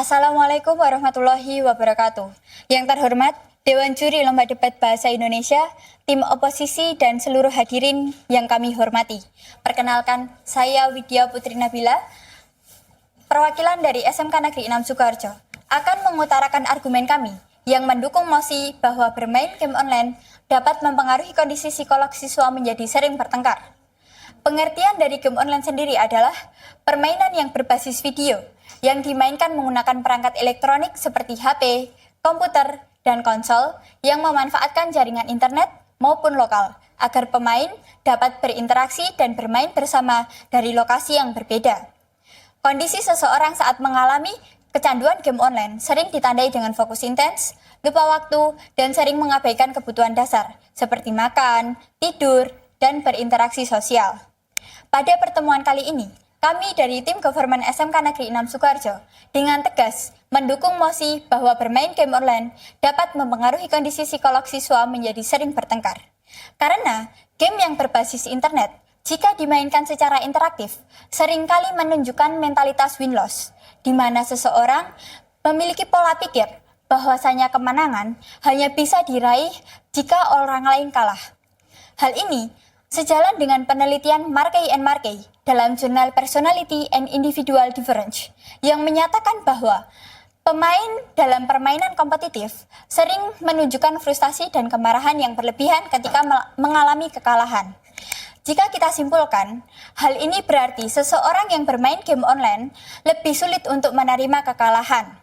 Assalamualaikum warahmatullahi wabarakatuh. Yang terhormat, Dewan Juri Lomba Debat Bahasa Indonesia, tim oposisi dan seluruh hadirin yang kami hormati. Perkenalkan, saya Widya Putri Nabila, perwakilan dari SMK Negeri 6 Sukoharjo, akan mengutarakan argumen kami yang mendukung mosi bahwa bermain game online dapat mempengaruhi kondisi psikolog siswa menjadi sering bertengkar. Pengertian dari game online sendiri adalah permainan yang berbasis video yang dimainkan menggunakan perangkat elektronik seperti HP, komputer, dan konsol yang memanfaatkan jaringan internet maupun lokal agar pemain dapat berinteraksi dan bermain bersama dari lokasi yang berbeda. Kondisi seseorang saat mengalami kecanduan game online sering ditandai dengan fokus intens, lupa waktu, dan sering mengabaikan kebutuhan dasar seperti makan, tidur, dan berinteraksi sosial. Pada pertemuan kali ini, kami dari tim Government SMK Negeri 6 Sukoharjo dengan tegas mendukung mosi bahwa bermain game online dapat mempengaruhi kondisi psikolog siswa menjadi sering bertengkar. Karena game yang berbasis internet, jika dimainkan secara interaktif, seringkali menunjukkan mentalitas win-loss, di mana seseorang memiliki pola pikir bahwasanya kemenangan hanya bisa diraih jika orang lain kalah. Hal ini sejalan dengan penelitian Markey and Markey dalam jurnal Personality and Individual Difference yang menyatakan bahwa pemain dalam permainan kompetitif sering menunjukkan frustasi dan kemarahan yang berlebihan ketika mengalami kekalahan. Jika kita simpulkan, hal ini berarti seseorang yang bermain game online lebih sulit untuk menerima kekalahan.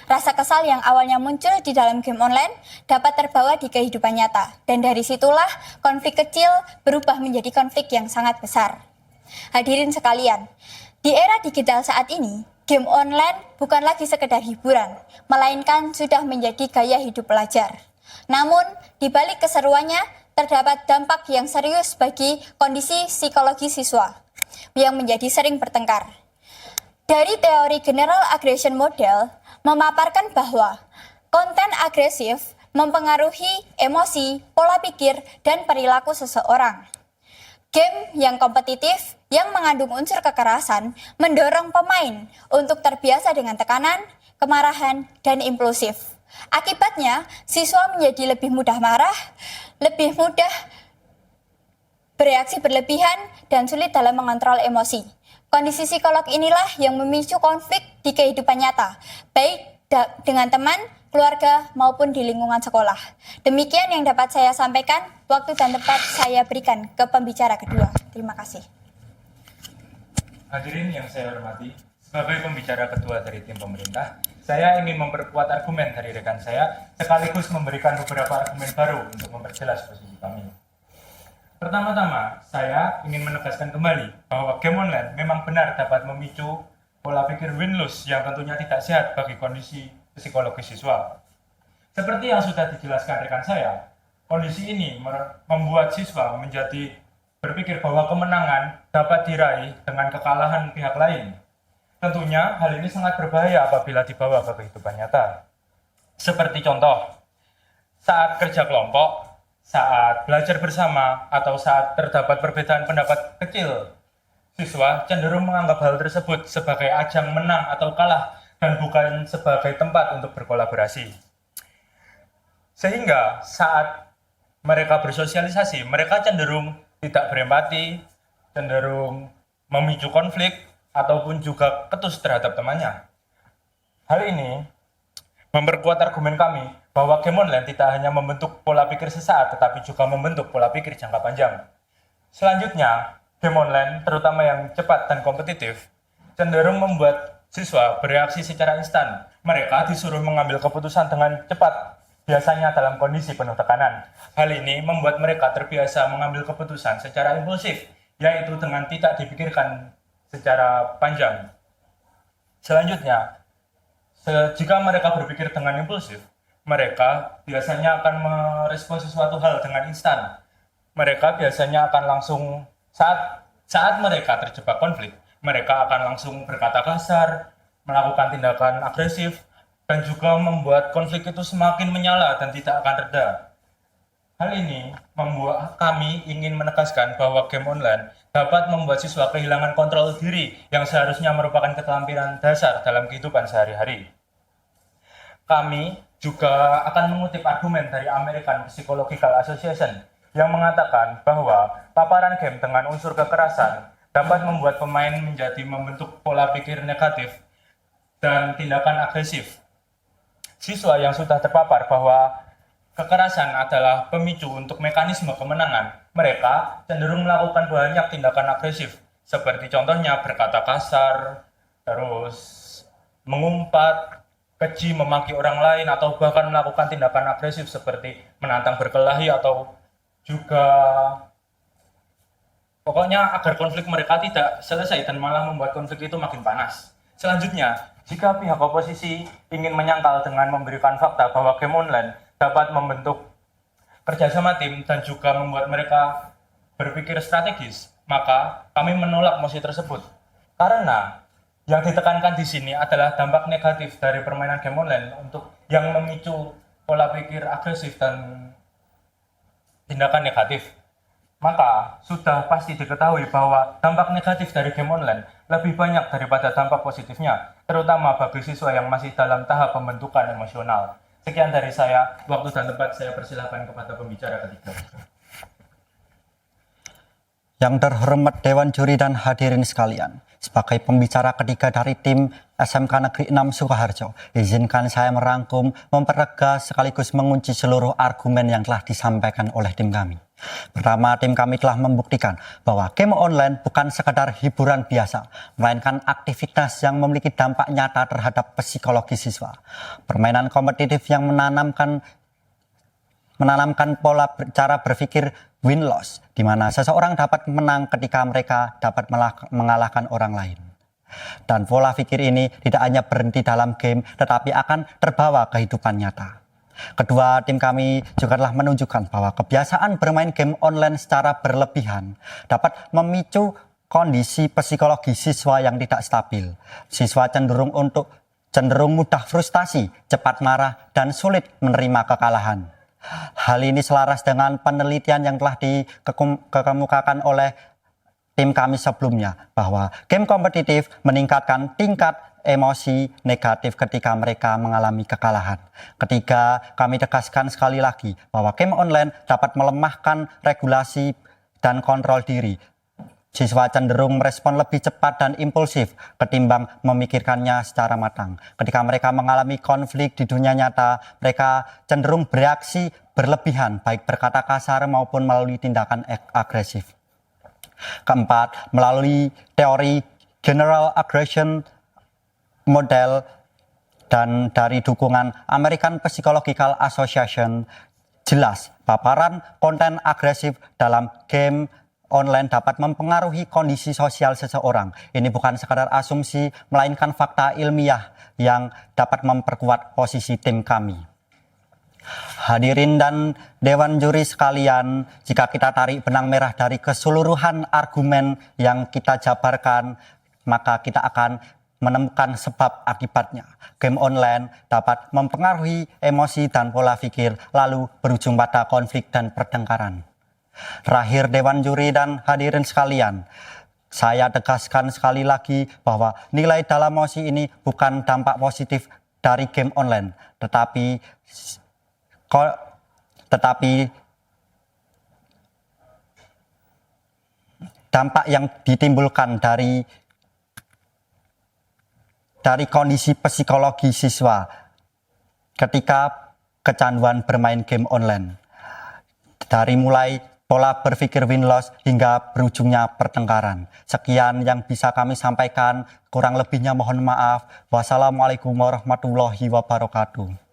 Rasa kesal yang awalnya muncul di dalam game online dapat terbawa di kehidupan nyata, dan dari situlah konflik kecil berubah menjadi konflik yang sangat besar. Hadirin sekalian, di era digital saat ini, game online bukan lagi sekedar hiburan, melainkan sudah menjadi gaya hidup pelajar. Namun, di balik keseruannya, terdapat dampak yang serius bagi kondisi psikologi siswa yang menjadi sering bertengkar. Dari teori General Aggression Model, memaparkan bahwa konten agresif mempengaruhi emosi, pola pikir, dan perilaku seseorang. Game yang kompetitif yang mengandung unsur kekerasan mendorong pemain untuk terbiasa dengan tekanan, kemarahan, dan impulsif. Akibatnya, siswa menjadi lebih mudah marah, lebih mudah bereaksi berlebihan, dan sulit dalam mengontrol emosi. Kondisi psikolog inilah yang memicu konflik di kehidupan nyata, baik dengan teman, keluarga, maupun di lingkungan sekolah. Demikian yang dapat saya sampaikan, waktu dan tempat saya berikan ke pembicara kedua. Terima kasih. Hadirin yang saya hormati, sebagai pembicara kedua dari tim pemerintah, saya ingin memperkuat argumen dari rekan saya, sekaligus memberikan beberapa argumen baru untuk memperjelas posisi kami. Pertama-tama, saya ingin menegaskan kembali bahwa game online memang benar dapat memicu pola pikir win-lose yang tentunya tidak sehat bagi kondisi psikologis siswa. Seperti yang sudah dijelaskan rekan saya, kondisi ini membuat siswa menjadi berpikir bahwa kemenangan dapat diraih dengan kekalahan pihak lain. Tentunya hal ini sangat berbahaya apabila dibawa ke kehidupan nyata. Seperti contoh, saat kerja kelompok, saat belajar bersama, atau saat terdapat perbedaan pendapat kecil, siswa cenderung menganggap hal tersebut sebagai ajang menang atau kalah dan bukan sebagai tempat untuk berkolaborasi. Sehingga saat mereka bersosialisasi, mereka cenderung tidak berempati, cenderung memicu konflik, ataupun juga ketus terhadap temannya. Hal ini memperkuat argumen kami bahwa game online tidak hanya membentuk pola pikir sesaat, tetapi juga membentuk pola pikir jangka panjang. Selanjutnya, game online, terutama yang cepat dan kompetitif, cenderung membuat siswa bereaksi secara instan. Mereka disuruh mengambil keputusan dengan cepat, biasanya dalam kondisi penuh tekanan. Hal ini membuat mereka terbiasa mengambil keputusan secara impulsif, yaitu dengan tidak dipikirkan secara panjang. Selanjutnya, jika mereka berpikir dengan impulsif, mereka biasanya akan merespon sesuatu hal dengan instan. Mereka biasanya akan langsung, saat mereka terjebak konflik, mereka akan langsung berkata kasar, melakukan tindakan agresif, dan juga membuat konflik itu semakin menyala dan tidak akan reda. Hal ini membuat kami ingin menegaskan bahwa game online dapat membuat siswa kehilangan kontrol diri yang seharusnya merupakan keterampilan dasar dalam kehidupan sehari-hari. kami juga akan mengutip argumen dari American Psychological Association yang mengatakan bahwa paparan game dengan unsur kekerasan dapat membuat pemain menjadi membentuk pola pikir negatif dan tindakan agresif. Siswa yang sudah terpapar bahwa kekerasan adalah pemicu untuk mekanisme kemenangan, mereka cenderung melakukan banyak tindakan agresif, seperti contohnya berkata kasar, terus mengumpat, keji, memaki orang lain, atau bahkan melakukan tindakan agresif seperti menantang berkelahi atau juga pokoknya agar konflik mereka tidak selesai dan malah membuat konflik itu makin panas. Selanjutnya, jika pihak oposisi ingin menyangkal dengan memberikan fakta bahwa game online dapat membentuk kerjasama tim dan juga membuat mereka berpikir strategis, maka kami menolak mosi tersebut. Karena yang ditekankan di sini adalah dampak negatif dari permainan game online untuk yang memicu pola pikir agresif dan tindakan negatif. Maka sudah pasti diketahui bahwa dampak negatif dari game online lebih banyak daripada dampak positifnya, terutama bagi siswa yang masih dalam tahap pembentukan emosional. Sekian dari saya, waktu dan tempat saya persilahkan kepada pembicara ketiga. Yang terhormat Dewan Juri dan hadirin sekalian, sebagai pembicara ketiga dari tim SMK Negeri 6 Sukoharjo, izinkan saya merangkum, memperlega sekaligus mengunci seluruh argumen yang telah disampaikan oleh tim kami. Pertama, tim kami telah membuktikan bahwa game online bukan sekadar hiburan biasa, melainkan aktivitas yang memiliki dampak nyata terhadap psikologi siswa. Permainan kompetitif yang menanamkan pola cara berpikir win-loss, di mana seseorang dapat menang ketika mereka dapat mengalahkan orang lain. Dan pola pikir ini tidak hanya berhenti dalam game, tetapi akan terbawa ke kehidupan nyata. Kedua, tim kami juga telah menunjukkan bahwa kebiasaan bermain game online secara berlebihan dapat memicu kondisi psikologi siswa yang tidak stabil. Siswa cenderung mudah frustasi, cepat marah, dan sulit menerima kekalahan. Hal ini selaras dengan penelitian yang telah dikemukakan oleh tim kami sebelumnya, bahwa game kompetitif meningkatkan tingkat emosi negatif ketika mereka mengalami kekalahan. Ketiga, kami tegaskan sekali lagi bahwa game online dapat melemahkan regulasi dan kontrol diri. Siswa cenderung merespon lebih cepat dan impulsif ketimbang memikirkannya secara matang. Ketika mereka mengalami konflik di dunia nyata, mereka cenderung bereaksi berlebihan, baik berkata kasar maupun melalui tindakan agresif. Keempat, melalui teori General Aggression Model dan dari dukungan American Psychological Association, jelas paparan konten agresif dalam game online dapat mempengaruhi kondisi sosial seseorang. Ini bukan sekadar asumsi, melainkan fakta ilmiah yang dapat memperkuat posisi tim kami. Hadirin dan Dewan Juri sekalian, jika kita tarik benang merah dari keseluruhan argumen yang kita jabarkan, maka kita akan menemukan sebab akibatnya. Game online dapat mempengaruhi emosi dan pola pikir, lalu berujung pada konflik dan pertengkaran. Terakhir, Dewan Juri dan hadirin sekalian, saya tegaskan sekali lagi bahwa nilai dalam mosi ini bukan dampak positif dari game online, tetapi dampak yang ditimbulkan dari kondisi psikologi siswa ketika kecanduan bermain game online. Dari mulai pola berpikir win-loss hingga berujungnya pertengkaran. Sekian yang bisa kami sampaikan, kurang lebihnya mohon maaf. Wassalamualaikum warahmatullahi wabarakatuh.